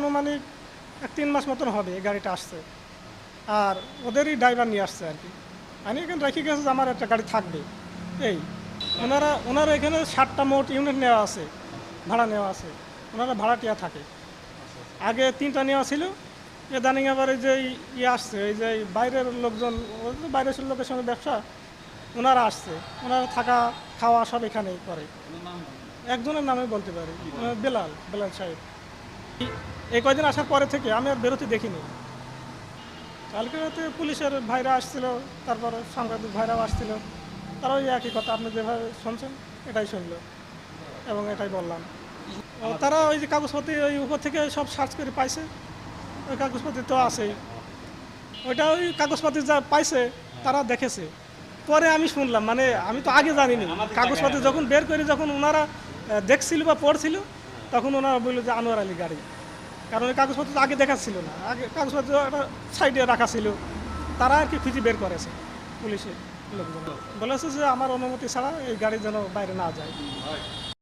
আনুমানিক 3 মাস মতন হবে এই গাড়িটা আসছে। আর ওদেরই ড্রাইভার নিয়ে আসছে আর কি। আমি এখানে রেখে গেছে যে আমার একটা গাড়ি থাকবে এই। ওনারা এখানে 60টা মোট ইউনিট নেওয়া আছে, ভাড়া নেওয়া আছে। ওনারা ভাড়াটিয়া থাকে। আগে 3টা নেওয়া ছিল, ইদানিং আবার এই যে ইয়ে আসছে, এই যে বাইরের লোকজন, বাইরের লোকের সঙ্গে ব্যবসা, ওনারা আসছে। ওনারা থাকা খাওয়া সব এখানেই করে। একজনের নামে বলতে পারি, বেলাল বেলাল সাহেব। এই কয়দিন আসার পরে থেকে আমি আর বেরোতে দেখিনি। কালকে রাতে পুলিশের ভাইরা আসছিল, তারপরে সাংবাদিক ভাইরাও আসছিল। তারাও ওই একই কথা, আপনি যেভাবে শুনছেন এটাই শুনলো এবং এটাই বললাম। তারা ওই যে কাগজপত্র ওই উপর থেকে সব সার্চ করে পাইছে, ওই কাগজপত্র তো আছেই। ওইটা ওই কাগজপত্র যা পাইছে তারা দেখেছে। পরে আমি শুনলাম, মানে আমি তো আগে জানিনি। কাগজপত্র যখন বের করে যখন ওনারা দেখছিল বা পড়ছিল, তখন ওনারা বললো যে আনোয়ার আলী গাড়ি। কারণ ওই কাগজপত্র তো আগে দেখাচ্ছিল না, আগে কাগজপত্র একটা সাইডে রাখা ছিল। তারা আর কি খুঁজে বের করেছে পুলিশের লোকজন, বলেছে যে আমার অনুমতি ছাড়া এই গাড়ি যেন বাইরে না যায়।